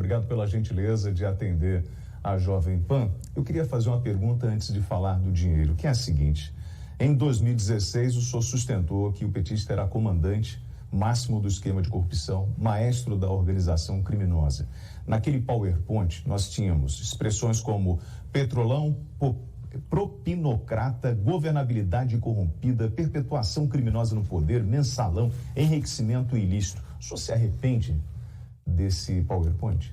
obrigado pela gentileza de atender a Jovem Pan. Eu queria fazer uma pergunta antes de falar do dinheiro, que é a seguinte: em 2016, o senhor sustentou que o petista era comandante máximo do esquema de corrupção, maestro da organização criminosa. Naquele PowerPoint, nós tínhamos expressões como petrolão, propinocrata, governabilidade corrompida, perpetuação criminosa no poder, mensalão, enriquecimento ilícito. O senhor se arrepende desse PowerPoint?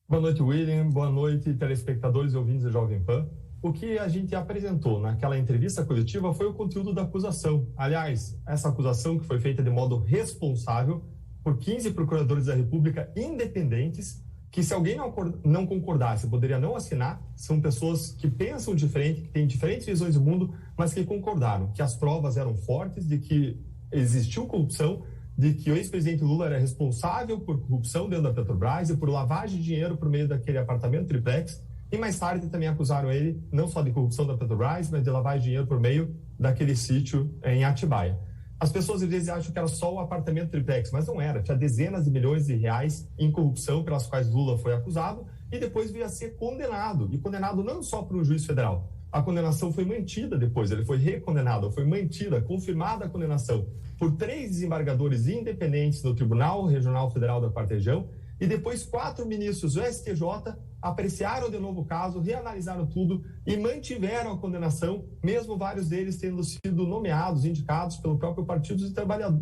Boa noite, William. Boa noite, telespectadores e ouvintes da Jovem Pan. O que a gente apresentou naquela entrevista coletiva foi o conteúdo da acusação. Aliás, essa acusação que foi feita de modo responsável por 15 procuradores da República independentes, que se alguém não concordasse, poderia não assinar. São pessoas que pensam diferente, que têm diferentes visões do mundo, mas que concordaram que as provas eram fortes, de que existiu corrupção, de que o ex-presidente Lula era responsável por corrupção dentro da Petrobras e por lavagem de dinheiro por meio daquele apartamento triplex. E mais tarde também acusaram ele não só de corrupção da Petrobras, mas de lavagem de dinheiro por meio daquele sítio em Atibaia. As pessoas às vezes acham que era só o apartamento triplex, mas não era. Tinha dezenas de milhões de reais em corrupção pelas quais Lula foi acusado e depois veio a ser condenado. E condenado não só por um juiz federal. A condenação foi mantida depois, ele foi recondenado, foi mantida, confirmada a condenação por 3 desembargadores independentes do Tribunal Regional Federal da 4ª Região e depois 4 ministros do STJ apreciaram de novo o caso, reanalisaram tudo e mantiveram a condenação, mesmo vários deles tendo sido nomeados, indicados pelo próprio Partido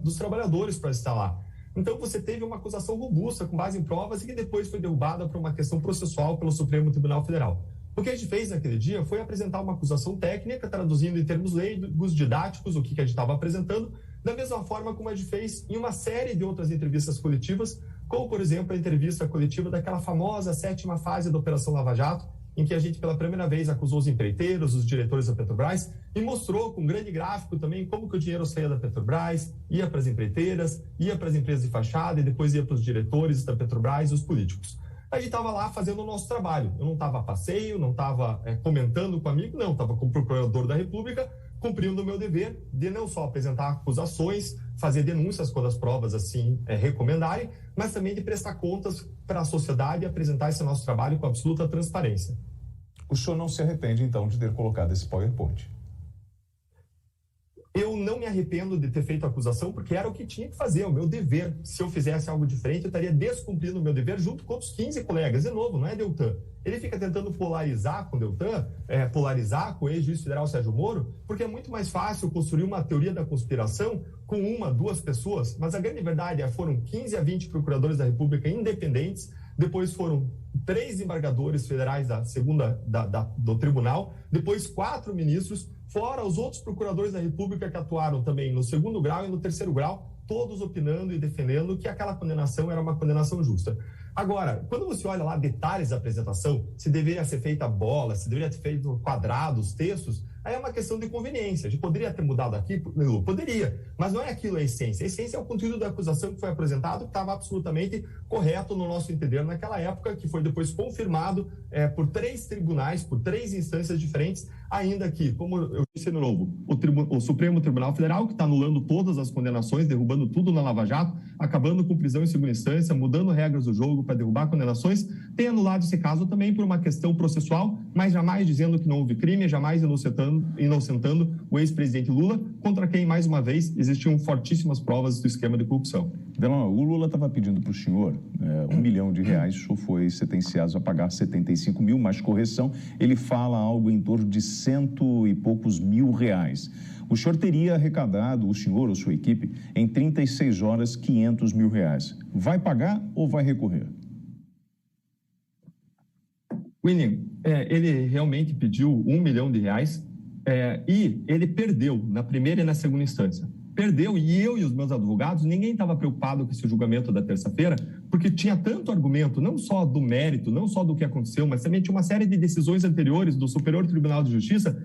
dos Trabalhadores para estar lá. Então você teve uma acusação robusta, com base em provas, e que depois foi derrubada por uma questão processual pelo Supremo Tribunal Federal. O que a gente fez naquele dia foi apresentar uma acusação técnica, traduzindo em termos leigos, didáticos, o que a gente estava apresentando, da mesma forma como a gente fez em uma série de outras entrevistas coletivas, como, por exemplo, a entrevista coletiva daquela famosa 7ª fase da Operação Lava Jato, em que a gente, pela primeira vez, acusou os empreiteiros, os diretores da Petrobras, e mostrou com um grande gráfico também como que o dinheiro saía da Petrobras, ia para as empreiteiras, ia para as empresas de fachada e depois ia para os diretores da Petrobras e os políticos. A gente estava lá fazendo o nosso trabalho. Eu não estava a passeio, não estava comentando com amigo, não. Estava com o procurador da República, cumprindo o meu dever de não só apresentar acusações, fazer denúncias quando as provas assim recomendarem, mas também de prestar contas para a sociedade e apresentar esse nosso trabalho com absoluta transparência. O senhor não se arrepende, então, de ter colocado esse PowerPoint? Eu não me arrependo de ter feito a acusação, porque era o que tinha que fazer, o meu dever. Se eu fizesse algo diferente, eu estaria descumprindo o meu dever junto com outros 15 colegas. De novo, não é Deltan. Ele fica tentando polarizar com o Deltan, polarizar com o ex-juiz federal Sérgio Moro, porque é muito mais fácil construir uma teoria da conspiração com 1, 2 pessoas, mas a grande verdade é que foram 15 a 20 procuradores da República independentes, depois foram 3 desembargadores federais do tribunal, depois 4 ministros, fora os outros procuradores da República que atuaram também no 2º grau e no 3º grau, todos opinando e defendendo que aquela condenação era uma condenação justa. Agora, quando você olha lá detalhes da apresentação, se deveria ser feita bola, se deveria ter feito quadrados, textos, aí é uma questão de conveniência. A gente poderia ter mudado aqui? Poderia, mas não é aquilo a essência. A essência é o conteúdo da acusação que foi apresentado, que estava absolutamente correto no nosso entender naquela época, que foi depois confirmado por 3 tribunais, por 3 instâncias diferentes, ainda que, como eu disse de novo, o Supremo Tribunal Federal, que está anulando todas as condenações, derrubando tudo na Lava Jato, acabando com prisão em segunda instância, mudando regras do jogo para derrubar condenações, tem anulado esse caso também por uma questão processual, mas jamais dizendo que não houve crime, jamais inocentando o ex-presidente Lula, contra quem, mais uma vez, existiam fortíssimas provas do esquema de corrupção. Delon, o Lula estava pedindo para o senhor R$1 milhão, o senhor foi sentenciado a pagar 75 mil, mais correção, ele fala algo em torno de 100 e poucos mil reais. O senhor teria arrecadado, o senhor ou sua equipe, em 36 horas, 500 mil reais. Vai pagar ou vai recorrer? William, ele realmente pediu R$1 milhão e ele perdeu na primeira e na segunda instância. Perdeu, e eu e os meus advogados, ninguém estava preocupado com esse julgamento da terça-feira, porque tinha tanto argumento, não só do mérito, não só do que aconteceu, mas também tinha uma série de decisões anteriores do Superior Tribunal de Justiça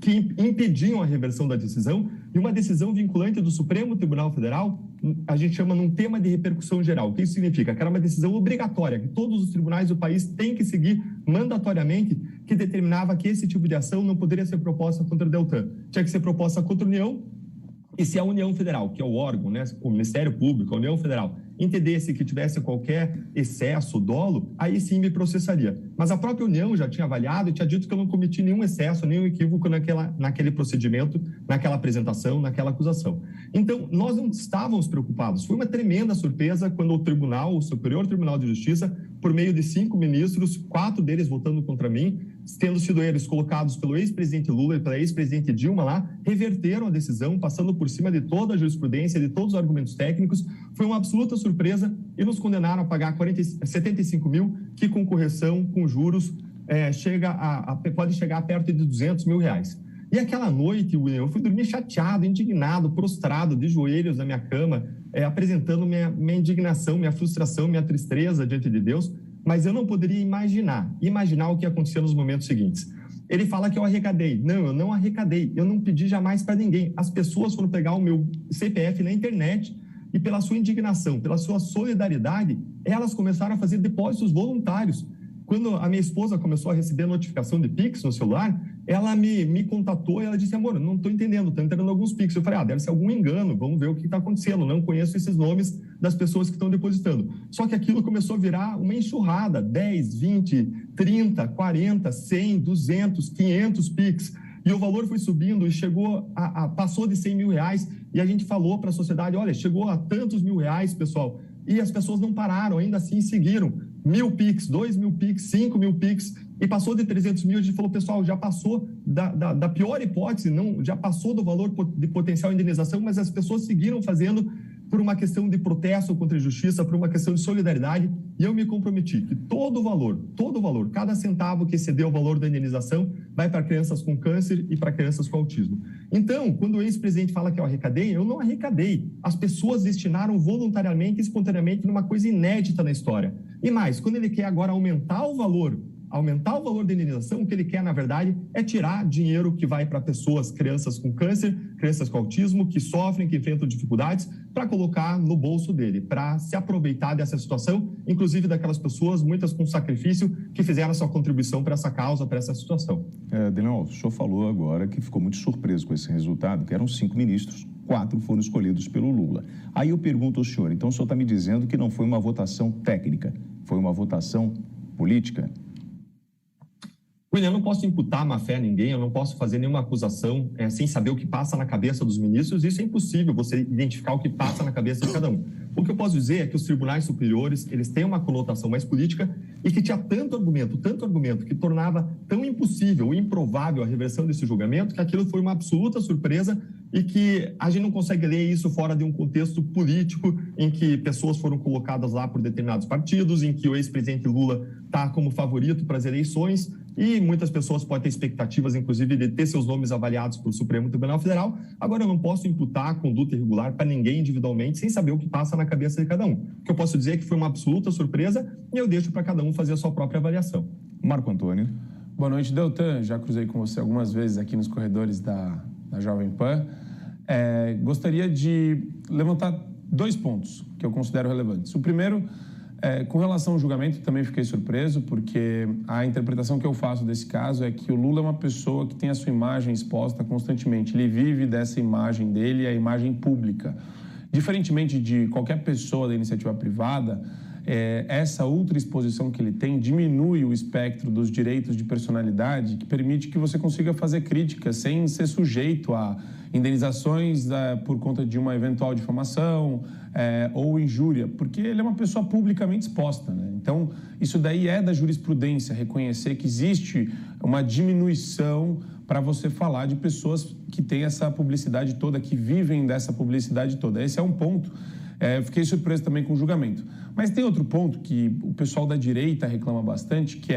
que impediam a reversão da decisão, e uma decisão vinculante do Supremo Tribunal Federal, a gente chama num tema de repercussão geral. O que isso significa? Que era uma decisão obrigatória, que todos os tribunais do país têm que seguir mandatoriamente, que determinava que esse tipo de ação não poderia ser proposta contra o Deltan. Tinha que ser proposta contra a União E se a União Federal, que é o órgão, né, o Ministério Público, a União Federal, entendesse que tivesse qualquer excesso, dolo, aí sim me processaria. Mas a própria União já tinha avaliado e tinha dito que eu não cometi nenhum excesso, nenhum equívoco naquele procedimento, naquela apresentação, naquela acusação. Então, nós não estávamos preocupados. Foi uma tremenda surpresa quando o Superior Tribunal de Justiça, por meio de 5 ministros, 4 deles votando contra mim, tendo sido eles colocados pelo ex-presidente Lula e pela ex-presidente Dilma lá, reverteram a decisão, passando por cima de toda a jurisprudência, de todos os argumentos técnicos. Foi uma absoluta surpresa e nos condenaram a pagar 75 mil, que com correção, com juros, pode chegar a perto de 200 mil reais. E aquela noite, William, eu fui dormir chateado, indignado, prostrado, de joelhos na minha cama, apresentando minha indignação, minha frustração, minha tristeza diante de Deus, mas eu não poderia imaginar o que ia acontecer nos momentos seguintes. Ele fala que eu arrecadei. Não, eu não arrecadei, eu não pedi jamais para ninguém. As pessoas foram pegar o meu CPF na internet e pela sua indignação, pela sua solidariedade, elas começaram a fazer depósitos voluntários. Quando a minha esposa começou a receber notificação de Pix no celular, ela me contatou e ela disse, amor, não estou entendendo, estão entrando alguns Pix. Eu falei, deve ser algum engano, vamos ver o que está acontecendo. Não conheço esses nomes das pessoas que estão depositando. Só que aquilo começou a virar uma enxurrada, 10, 20, 30, 40, 100, 200, 500 Pix. E o valor foi subindo e passou de 100 mil reais. E a gente falou para a sociedade, olha, chegou a tantos mil reais, pessoal. E as pessoas não pararam, ainda assim seguiram. 1.000 Pix, 2.000 Pix, 5.000 Pix, e passou de 300 mil, a gente falou, pessoal, já passou da pior hipótese, já passou do valor de potencial indenização, mas as pessoas seguiram fazendo por uma questão de protesto contra a injustiça, por uma questão de solidariedade, e eu me comprometi que todo o valor, cada centavo que exceder o valor da indenização vai para crianças com câncer e para crianças com autismo. Então, quando o ex-presidente fala que eu arrecadei, eu não arrecadei. As pessoas destinaram voluntariamente e espontaneamente numa coisa inédita na história. E mais, quando ele quer agora aumentar o valor da indenização, o que ele quer, na verdade, é tirar dinheiro que vai para pessoas, crianças com câncer, crianças com autismo, que sofrem, que enfrentam dificuldades, para colocar no bolso dele, para se aproveitar dessa situação, inclusive daquelas pessoas, muitas com sacrifício, que fizeram a sua contribuição para essa causa, para essa situação. Daniel, o senhor falou agora que ficou muito surpreso com esse resultado, que eram 5 ministros, 4 foram escolhidos pelo Lula. Aí eu pergunto ao senhor, então o senhor está me dizendo que não foi uma votação técnica, foi uma votação política? William, eu não posso imputar má fé a ninguém, eu não posso fazer nenhuma acusação sem saber o que passa na cabeça dos ministros. Isso é impossível, você identificar o que passa na cabeça de cada um. O que eu posso dizer é que os tribunais superiores, eles têm uma conotação mais política e que tinha tanto argumento, que tornava tão impossível, improvável a reversão desse julgamento, que aquilo foi uma absoluta surpresa e que a gente não consegue ler isso fora de um contexto político em que pessoas foram colocadas lá por determinados partidos, em que o ex-presidente Lula está como favorito para as eleições e muitas pessoas podem ter expectativas, inclusive, de ter seus nomes avaliados pelo Supremo Tribunal Federal. Agora, eu não posso imputar a conduta irregular para ninguém individualmente, sem saber o que passa na cabeça de cada um. O que eu posso dizer é que foi uma absoluta surpresa e eu deixo para cada um fazer a sua própria avaliação. Marco Antônio. Boa noite, Deltan. Já cruzei com você algumas vezes aqui nos corredores da Jovem Pan. Gostaria de levantar 2 pontos que eu considero relevantes. O primeiro, com relação ao julgamento, também fiquei surpreso, porque a interpretação que eu faço desse caso é que o Lula é uma pessoa que tem a sua imagem exposta constantemente. Ele vive dessa imagem dele, a imagem pública. Diferentemente de qualquer pessoa da iniciativa privada, essa ultraexposição que ele tem diminui o espectro dos direitos de personalidade, que permite que você consiga fazer críticas sem ser sujeito a indenizações por conta de uma eventual difamação ou injúria, porque ele é uma pessoa publicamente exposta, né? Então, isso daí é da jurisprudência, reconhecer que existe uma diminuição para você falar de pessoas que têm essa publicidade toda, que vivem dessa publicidade toda. Esse é um ponto. Fiquei surpreso também com o julgamento. Mas tem outro ponto que o pessoal da direita reclama bastante, que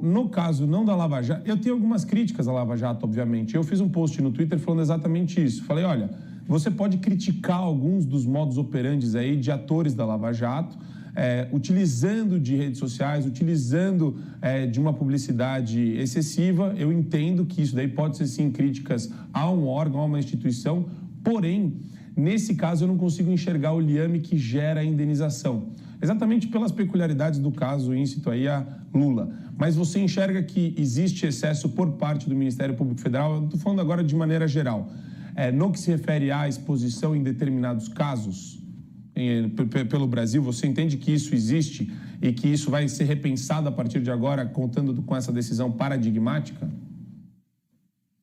no caso não da Lava Jato, eu tenho algumas críticas à Lava Jato, obviamente. Eu fiz um post no Twitter falando exatamente isso. Falei, olha, você pode criticar alguns dos modus operandes aí de atores da Lava Jato, utilizando de redes sociais, utilizando de uma publicidade excessiva. Eu entendo que isso daí pode ser, sim, críticas a um órgão, a uma instituição, porém, nesse caso, eu não consigo enxergar o liame que gera a indenização. Exatamente pelas peculiaridades do caso íncito aí a Lula. Mas você enxerga que existe excesso por parte do Ministério Público Federal? Eu estou falando agora de maneira geral. no que se refere à exposição em determinados casos pelo Brasil? Você entende que isso existe e que isso vai ser repensado a partir de agora, contando com essa decisão paradigmática?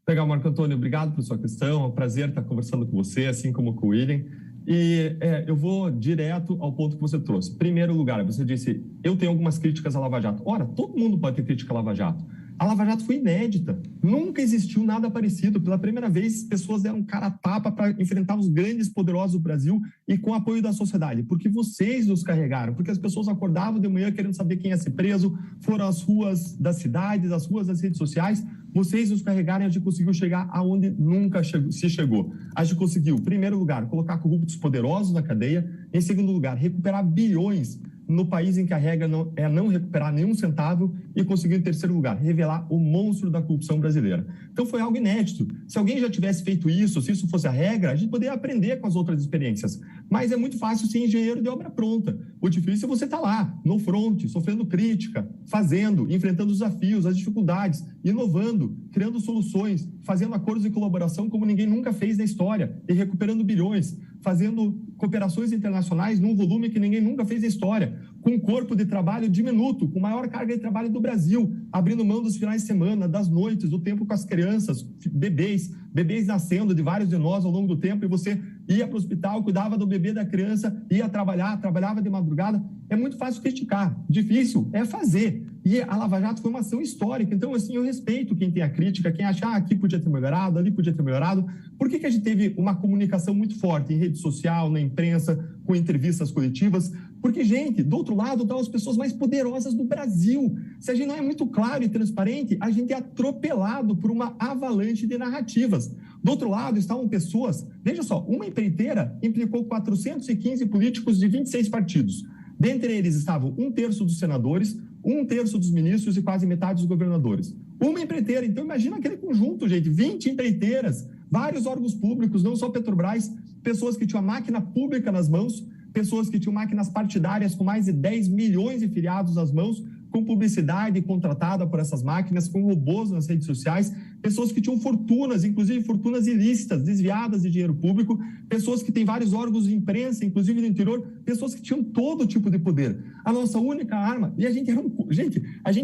Legal, Marco Antônio, obrigado por sua questão. É um prazer estar conversando com você, assim como com o William. E eu vou direto ao ponto que você trouxe. Em primeiro lugar, você disse, eu tenho algumas críticas à Lava Jato. Ora, todo mundo pode ter crítica à Lava Jato. A Lava Jato foi inédita. Nunca existiu nada parecido. Pela primeira vez, pessoas deram cara a tapa para enfrentar os grandes poderosos do Brasil e com o apoio da sociedade. Porque vocês nos carregaram. Porque as pessoas acordavam de manhã querendo saber quem ia ser preso. Foram às ruas das cidades, às ruas das redes sociais. Vocês nos carregaram e a gente conseguiu chegar aonde nunca se chegou. A gente conseguiu, em primeiro lugar, colocar corruptos poderosos na cadeia. Em segundo lugar, recuperar bilhões no país em que a regra é não recuperar nenhum centavo, e conseguiu, em terceiro lugar, revelar o monstro da corrupção brasileira. Então foi algo inédito. Se alguém já tivesse feito isso, se isso fosse a regra, a gente poderia aprender com as outras experiências. Mas é muito fácil ser engenheiro de obra pronta. O difícil é você estar lá, no front, sofrendo crítica, fazendo, enfrentando os desafios, as dificuldades, inovando, criando soluções, fazendo acordos de colaboração como ninguém nunca fez na história e recuperando bilhões, fazendo cooperações internacionais num volume que ninguém nunca fez na história, com um corpo de trabalho diminuto, com maior carga de trabalho do Brasil, abrindo mão dos finais de semana, das noites, do tempo com as crianças, bebês nascendo de vários de nós ao longo do tempo, e você ia para o hospital, cuidava do bebê, da criança, ia trabalhar, trabalhava de madrugada. É muito fácil criticar, difícil é fazer. E a Lava Jato foi uma ação histórica. Então, assim, eu respeito quem tem a crítica, quem acha, aqui podia ter melhorado, ali podia ter melhorado. Por que a gente teve uma comunicação muito forte em rede social, na imprensa, com entrevistas coletivas? Porque, gente, do outro lado estão as pessoas mais poderosas do Brasil. Se a gente não é muito claro e transparente, a gente é atropelado por uma avalanche de narrativas. Do outro lado estavam pessoas, veja só, uma empreiteira implicou 415 políticos de 26 partidos. Dentre eles estavam 1/3 dos senadores, 1/3 dos ministros e quase metade dos governadores. Uma empreiteira, então imagina aquele conjunto, gente, 20 empreiteiras, vários órgãos públicos, não só Petrobras, pessoas que tinham a máquina pública nas mãos, pessoas que tinham máquinas partidárias com mais de 10 milhões de filiados nas mãos, com publicidade contratada por essas máquinas, com robôs nas redes sociais, pessoas que tinham fortunas, inclusive fortunas ilícitas, desviadas de dinheiro público, pessoas que têm vários órgãos de imprensa, inclusive no interior, pessoas que tinham todo tipo de poder. A nossa única arma, e a gente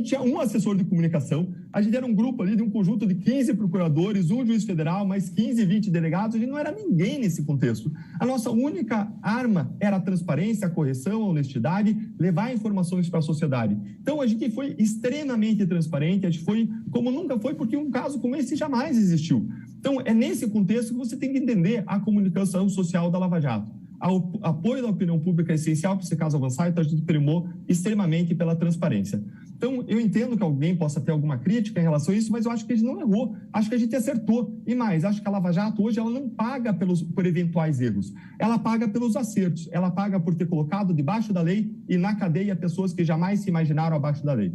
tinha um assessor de comunicação, a gente era um grupo ali de um conjunto de 15 procuradores, um juiz federal, mais 15, 20 delegados, a gente não era ninguém nesse contexto. A nossa única arma era a transparência, a correção, a honestidade, levar informações para a sociedade. Então, a gente foi extremamente transparente, a gente foi como nunca foi, porque um caso como esse jamais existiu. Então, é nesse contexto que você tem que entender a comunicação social da Lava Jato. O apoio da opinião pública é essencial para esse caso avançar, então a gente primou extremamente pela transparência. Então, eu entendo que alguém possa ter alguma crítica em relação a isso, mas eu acho que a gente não errou, acho que a gente acertou. E mais, acho que a Lava Jato hoje ela não paga por eventuais erros, ela paga pelos acertos, ela paga por ter colocado debaixo da lei e na cadeia pessoas que jamais se imaginaram abaixo da lei.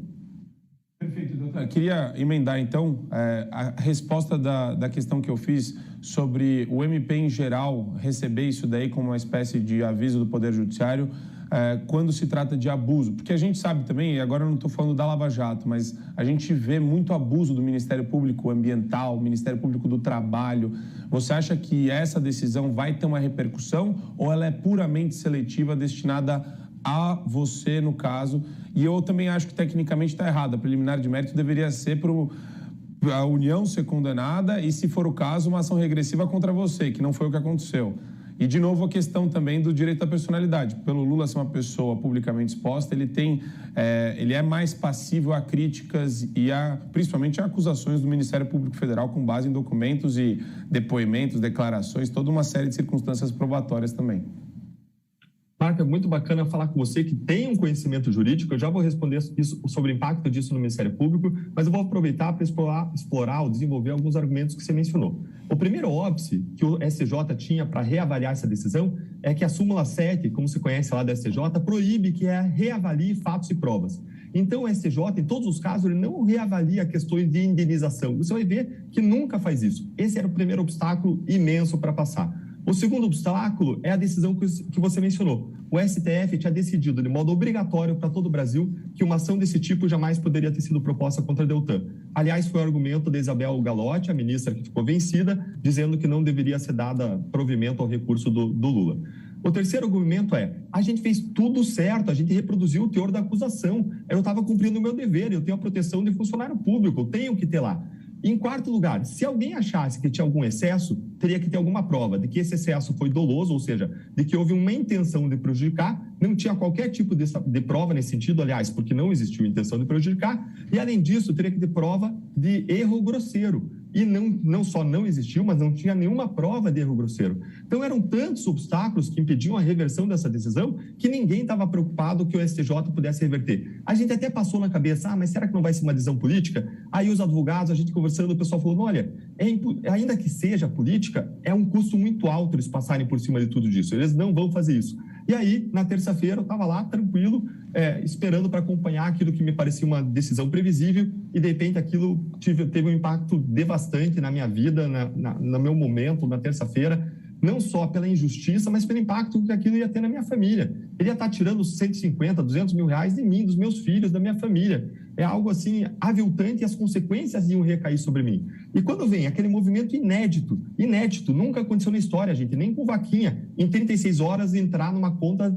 Perfeito, doutor. Eu queria emendar, então, a resposta da questão que eu fiz sobre o MP em geral receber isso daí como uma espécie de aviso do Poder Judiciário quando se trata de abuso. Porque a gente sabe também, e agora eu não estou falando da Lava Jato, mas a gente vê muito abuso do Ministério Público Ambiental, Ministério Público do Trabalho. Você acha que essa decisão vai ter uma repercussão ou ela é puramente seletiva, destinada a você, no caso? E eu também acho que tecnicamente está errado. A preliminar de mérito deveria ser para a União ser condenada e, se for o caso, uma ação regressiva contra você, que não foi o que aconteceu. E, de novo, a questão também do direito à personalidade. Pelo Lula ser uma pessoa publicamente exposta, ele é mais passível a críticas e principalmente a acusações do Ministério Público Federal com base em documentos e depoimentos, declarações, toda uma série de circunstâncias probatórias também. Marco, é muito bacana falar com você que tem um conhecimento jurídico. Eu já vou responder isso, sobre o impacto disso no Ministério Público, mas eu vou aproveitar para explorar ou desenvolver alguns argumentos que você mencionou. O primeiro óbice que o STJ tinha para reavaliar essa decisão é que a súmula 7, como se conhece lá da STJ, proíbe que reavalie fatos e provas. Então, o STJ, em todos os casos, ele não reavalia questões de indenização. Você vai ver que nunca faz isso. Esse era o primeiro obstáculo imenso para passar. O segundo obstáculo é a decisão que você mencionou. O STF tinha decidido de modo obrigatório para todo o Brasil que uma ação desse tipo jamais poderia ter sido proposta contra a Deltan. Aliás, foi o argumento da Isabel Galotti, a ministra que ficou vencida, dizendo que não deveria ser dada provimento ao recurso do Lula. O terceiro argumento é, a gente fez tudo certo, a gente reproduziu o teor da acusação, eu estava cumprindo o meu dever, eu tenho a proteção de funcionário público, eu tenho que ter lá. Em quarto lugar, se alguém achasse que tinha algum excesso, teria que ter alguma prova de que esse excesso foi doloso, ou seja, de que houve uma intenção de prejudicar, não tinha qualquer tipo de prova nesse sentido, aliás, porque não existiu intenção de prejudicar, e além disso, teria que ter prova de erro grosseiro. E não só não existiu, mas não tinha nenhuma prova de erro grosseiro. Então, eram tantos obstáculos que impediam a reversão dessa decisão que ninguém estava preocupado que o STJ pudesse reverter. A gente até passou na cabeça, mas será que não vai ser uma decisão política? Aí os advogados, a gente conversando, o pessoal falou, olha, ainda que seja política, é um custo muito alto eles passarem por cima de tudo disso. Eles não vão fazer isso. E aí, na terça-feira, eu estava lá, tranquilo, esperando para acompanhar aquilo que me parecia uma decisão previsível e, de repente, aquilo teve um impacto devastante na minha vida, no meu momento, na terça-feira, não só pela injustiça, mas pelo impacto que aquilo ia ter na minha família. Ele ia estar tirando 150, 200 mil reais de mim, dos meus filhos, da minha família. É algo assim aviltante e as consequências iam recair sobre mim. E quando vem aquele movimento inédito, nunca aconteceu na história, gente, nem com vaquinha, em 36 horas entrar numa conta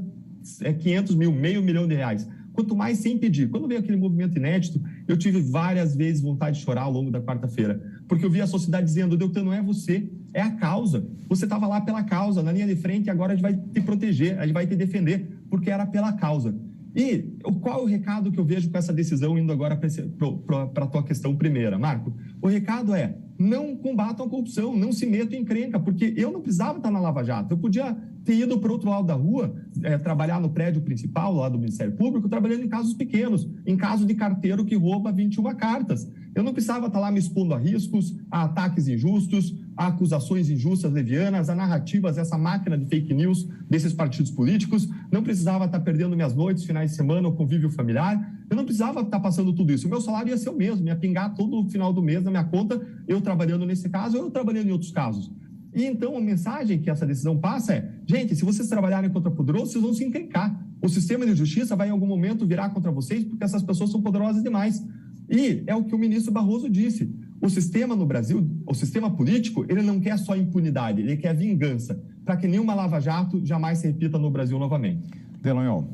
500 mil, R$500 mil. Quanto mais sem pedir. Quando veio aquele movimento inédito, eu tive várias vezes vontade de chorar ao longo da quarta-feira, porque eu vi a sociedade dizendo, Deltan, não é você, é a causa. Você estava lá pela causa, na linha de frente, e agora a gente vai te proteger, a gente vai te defender, porque era pela causa. E qual é o recado que eu vejo com essa decisão, indo agora para a tua questão primeira, Marco? O recado é, não combatam a corrupção, não se metam em encrenca, porque eu não precisava estar na Lava Jato, eu podia ter ido para o outro lado da rua, trabalhar no prédio principal, lá do Ministério Público, trabalhando em casos pequenos, em caso de carteiro que rouba 21 cartas. Eu não precisava estar lá me expondo a riscos, a ataques injustos, a acusações injustas, levianas, a narrativas, essa máquina de fake news desses partidos políticos. Não precisava estar perdendo minhas noites, finais de semana, o convívio familiar. Eu não precisava estar passando tudo isso. O meu salário ia ser o mesmo, ia pingar todo o final do mês na minha conta, eu trabalhando nesse caso, eu trabalhando em outros casos. E então a mensagem que essa decisão passa é, gente, se vocês trabalharem contra poderosos, vocês vão se encrencar. O sistema de justiça vai em algum momento virar contra vocês porque essas pessoas são poderosas demais. E é o que o ministro Barroso disse. O sistema no Brasil, o sistema político, ele não quer só impunidade, ele quer vingança, para que nenhuma Lava-Jato jamais se repita no Brasil novamente. Delanhol,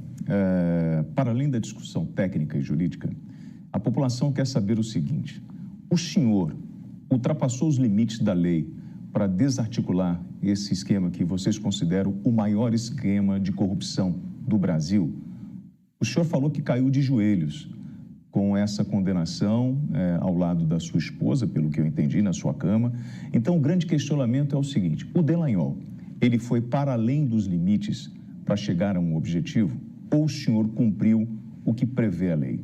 para além da discussão técnica e jurídica, a população quer saber o seguinte, o senhor ultrapassou os limites da lei para desarticular esse esquema que vocês consideram o maior esquema de corrupção do Brasil? O senhor falou que caiu de joelhos com essa condenação ao lado da sua esposa, pelo que eu entendi, na sua cama. Então, o grande questionamento é o seguinte, o Delanhol, ele foi para além dos limites para chegar a um objetivo ou o senhor cumpriu o que prevê a lei?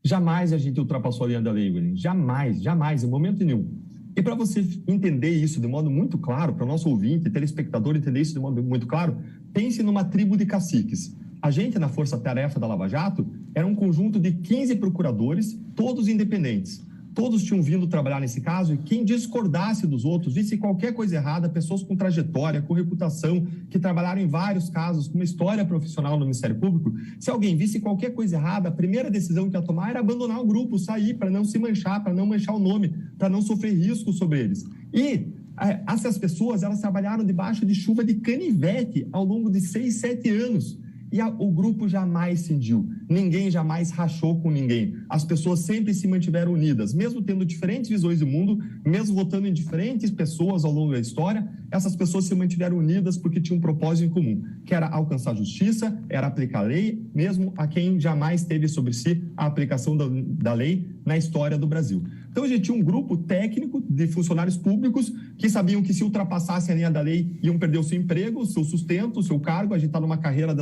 Jamais a gente ultrapassou a linha da lei, William. Jamais, em momento nenhum. E para você entender isso de modo muito claro, para o nosso ouvinte, telespectador entender isso de modo muito claro, pense numa tribo de caciques. A gente, na Força-Tarefa da Lava Jato, era um conjunto de 15 procuradores, todos independentes. Todos tinham vindo trabalhar nesse caso e quem discordasse dos outros, visse qualquer coisa errada, pessoas com trajetória, com reputação, que trabalharam em vários casos, com uma história profissional no Ministério Público, se alguém visse qualquer coisa errada, a primeira decisão que ia tomar era abandonar o grupo, sair, para não se manchar, para não manchar o nome, para não sofrer risco sobre eles. E essas pessoas, elas trabalharam debaixo de chuva de canivete ao longo de 6, 7 anos. E o grupo jamais cindiu, ninguém jamais rachou com ninguém. As pessoas sempre se mantiveram unidas, mesmo tendo diferentes visões do mundo, mesmo votando em diferentes pessoas ao longo da história, essas pessoas se mantiveram unidas porque tinham um propósito em comum, que era alcançar justiça, era aplicar a lei, mesmo a quem jamais teve sobre si a aplicação da lei na história do Brasil. Então, a gente tinha um grupo técnico de funcionários públicos que sabiam que se ultrapassassem a linha da lei, iam perder o seu emprego, o seu sustento, o seu cargo. A gente estava numa carreira,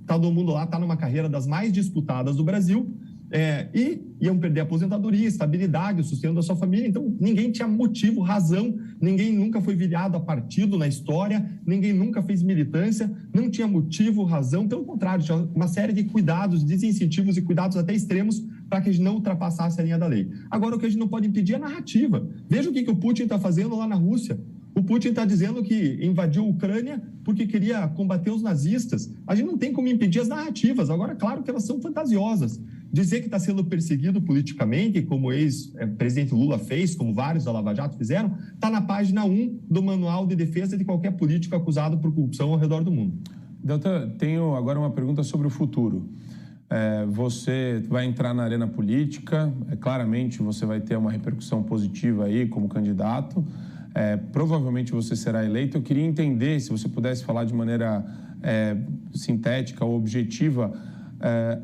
todo mundo lá está numa carreira das mais disputadas do Brasil, e iam perder a aposentadoria, estabilidade, o sustento da sua família. Então, ninguém tinha motivo, razão, ninguém nunca foi filiado a partido na história, ninguém nunca fez militância, não tinha motivo, razão, pelo contrário, tinha uma série de cuidados, desincentivos e cuidados até extremos para que a gente não ultrapassasse a linha da lei. Agora, o que a gente não pode impedir é a narrativa. Veja o que o Putin está fazendo lá na Rússia. O Putin está dizendo que invadiu a Ucrânia porque queria combater os nazistas. A gente não tem como impedir as narrativas. Agora, claro que elas são fantasiosas. Dizer que está sendo perseguido politicamente, como o ex-presidente Lula fez, como vários da Lava Jato fizeram, está na página 1 do Manual de Defesa de qualquer político acusado por corrupção ao redor do mundo. Deltan, tenho agora uma pergunta sobre o futuro. Você vai entrar na arena política, claramente você vai ter uma repercussão positiva aí como candidato. Provavelmente você será eleito. Eu queria entender, se você pudesse falar de maneira sintética ou objetiva,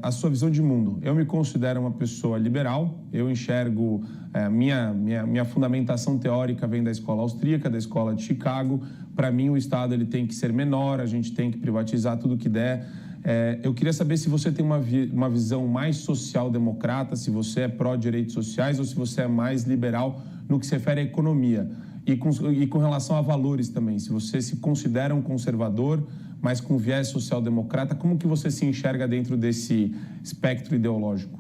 a sua visão de mundo. Eu me considero uma pessoa liberal, eu enxergo, minha fundamentação teórica vem da escola austríaca, da escola de Chicago. Para mim, o Estado ele tem que ser menor, a gente tem que privatizar tudo que der. Eu queria saber se você tem uma visão mais social-democrata, se você é pró-direitos sociais ou se você é mais liberal no que se refere à economia. E com relação a valores também, se você se considera um conservador, mas com viés social-democrata, como que você se enxerga dentro desse espectro ideológico?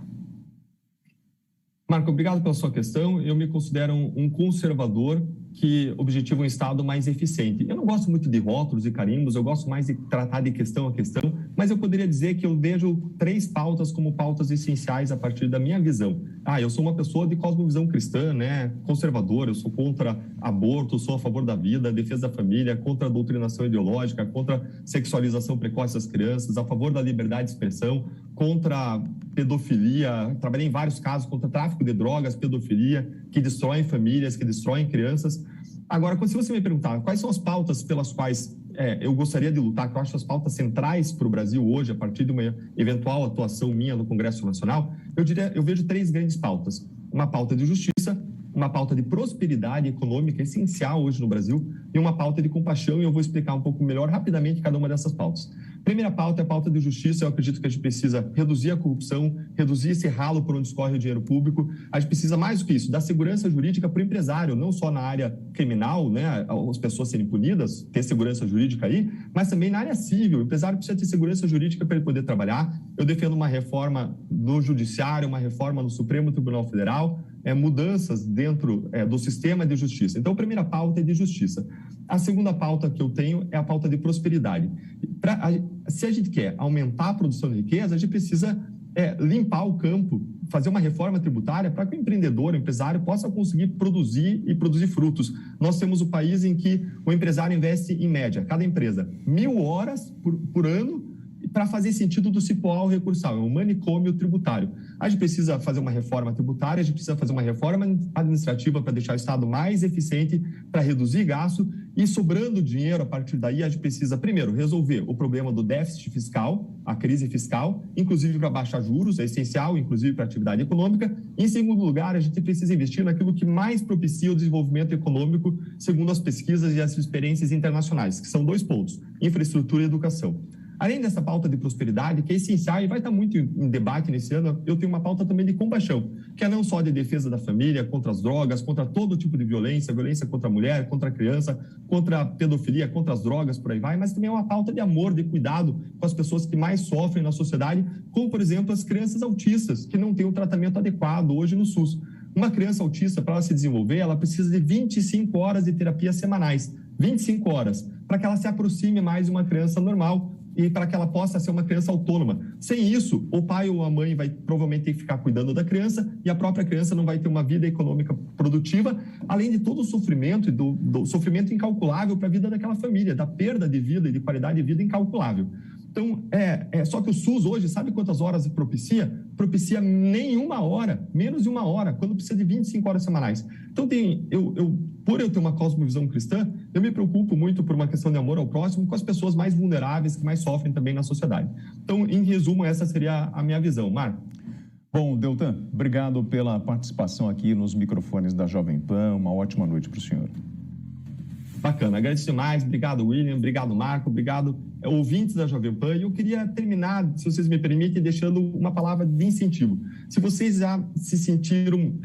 Marco, obrigado pela sua questão. Eu me considero um conservador que objetiva um Estado mais eficiente. Eu não gosto muito de rótulos e carimbos, eu gosto mais de tratar de questão a questão, mas eu poderia dizer que eu vejo 3 pautas como pautas essenciais a partir da minha visão. Eu sou uma pessoa de cosmovisão cristã, né, conservadora, eu sou contra aborto, sou a favor da vida, defesa da família, contra a doutrinação ideológica, contra a sexualização precoce das crianças, a favor da liberdade de expressão, contra a pedofilia, trabalhei em vários casos contra tráfico de drogas, pedofilia, que destroem famílias, que destroem crianças. Agora, se você me perguntar quais são as pautas pelas quais eu gostaria de lutar, que eu acho as pautas centrais para o Brasil hoje, a partir de uma eventual atuação minha no Congresso Nacional, eu vejo 3 grandes pautas. Uma pauta de justiça, uma pauta de prosperidade econômica essencial hoje no Brasil e uma pauta de compaixão, e eu vou explicar um pouco melhor rapidamente cada uma dessas pautas. Primeira pauta é a pauta de justiça. Eu acredito que a gente precisa reduzir a corrupção, reduzir esse ralo por onde escorre o dinheiro público. A gente precisa, mais do que isso, dar segurança jurídica para o empresário, não só na área criminal, né, as pessoas serem punidas, ter segurança jurídica aí, mas também na área civil. O empresário precisa ter segurança jurídica para ele poder trabalhar. Eu defendo uma reforma no Judiciário, uma reforma no Supremo Tribunal Federal, mudanças dentro do sistema de justiça. Então, a primeira pauta é de justiça. A segunda pauta que eu tenho é a pauta de prosperidade. Se a gente quer aumentar a produção de riqueza, a gente precisa limpar o campo, fazer uma reforma tributária para que o empreendedor, o empresário, possa conseguir produzir e produzir frutos. Nós temos o país em que o empresário investe, em média, cada empresa, 1.000 horas por ano, para fazer sentido do cipoal recursal, é um manicômio tributário. A gente precisa fazer uma reforma tributária, a gente precisa fazer uma reforma administrativa para deixar o Estado mais eficiente, para reduzir gasto, e sobrando dinheiro a partir daí, a gente precisa, primeiro, resolver o problema do déficit fiscal, a crise fiscal, inclusive para baixar juros, é essencial, inclusive para a atividade econômica. Em segundo lugar, a gente precisa investir naquilo que mais propicia o desenvolvimento econômico, segundo as pesquisas e as experiências internacionais, que são 2 pontos, infraestrutura e educação. Além dessa pauta de prosperidade, que é essencial e vai estar muito em debate nesse ano, eu tenho uma pauta também de compaixão, que é não só de defesa da família, contra as drogas, contra todo tipo de violência, violência contra a mulher, contra a criança, contra a pedofilia, contra as drogas, por aí vai, mas também é uma pauta de amor, de cuidado com as pessoas que mais sofrem na sociedade, como, por exemplo, as crianças autistas, que não têm um tratamento adequado hoje no SUS. Uma criança autista, para ela se desenvolver, ela precisa de 25 horas de terapia semanais, 25 horas, para que ela se aproxime mais de uma criança normal, e para que ela possa ser uma criança autônoma. Sem isso, o pai ou a mãe vai provavelmente ter que ficar cuidando da criança e a própria criança não vai ter uma vida econômica produtiva, além de todo o sofrimento e do sofrimento incalculável para a vida daquela família, da perda de vida e de qualidade de vida incalculável. Então, só que o SUS hoje, sabe quantas horas propicia? Propicia nenhuma hora, menos de 1 hora, quando precisa de 25 horas semanais. Então, por eu ter uma cosmovisão cristã, eu me preocupo muito por uma questão de amor ao próximo com as pessoas mais vulneráveis, que mais sofrem também na sociedade. Então, em resumo, essa seria a minha visão. Marco? Bom, Deltan, obrigado pela participação aqui nos microfones da Jovem Pan. Uma ótima noite para o senhor. Bacana, agradeço demais. Obrigado, William. Obrigado, Marco. Obrigado, ouvintes da Jovem Pan. E eu queria terminar, se vocês me permitem, deixando uma palavra de incentivo. Se vocês já se sentiram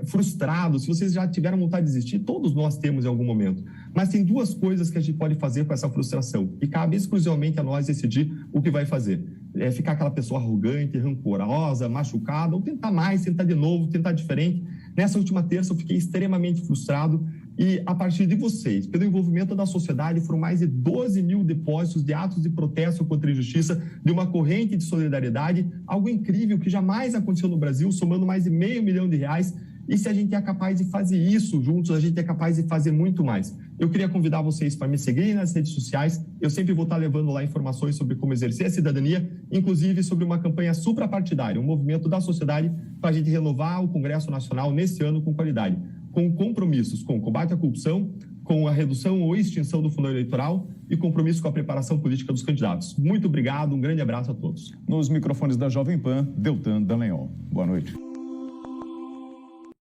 frustrados, se vocês já tiveram vontade de desistir, todos nós temos em algum momento. Mas tem 2 coisas que a gente pode fazer com essa frustração. E cabe exclusivamente a nós decidir o que vai fazer. Ficar aquela pessoa arrogante, rancorosa, machucada, ou tentar mais, tentar de novo, tentar diferente. Nessa última terça eu fiquei extremamente frustrado. E a partir de vocês, pelo envolvimento da sociedade, foram mais de 12 mil depósitos de atos de protesto contra a injustiça, de uma corrente de solidariedade, algo incrível que jamais aconteceu no Brasil, somando mais de R$500 milhão. E se a gente é capaz de fazer isso juntos, a gente é capaz de fazer muito mais. Eu queria convidar vocês para me seguirem nas redes sociais. Eu sempre vou estar levando lá informações sobre como exercer a cidadania, inclusive sobre uma campanha suprapartidária, um movimento da sociedade para a gente renovar o Congresso Nacional nesse ano com qualidade, com compromissos com o combate à corrupção, com a redução ou extinção do fundo eleitoral e compromisso com a preparação política dos candidatos. Muito obrigado, um grande abraço a todos. Nos microfones da Jovem Pan, Deltan Dallagnol. Boa noite.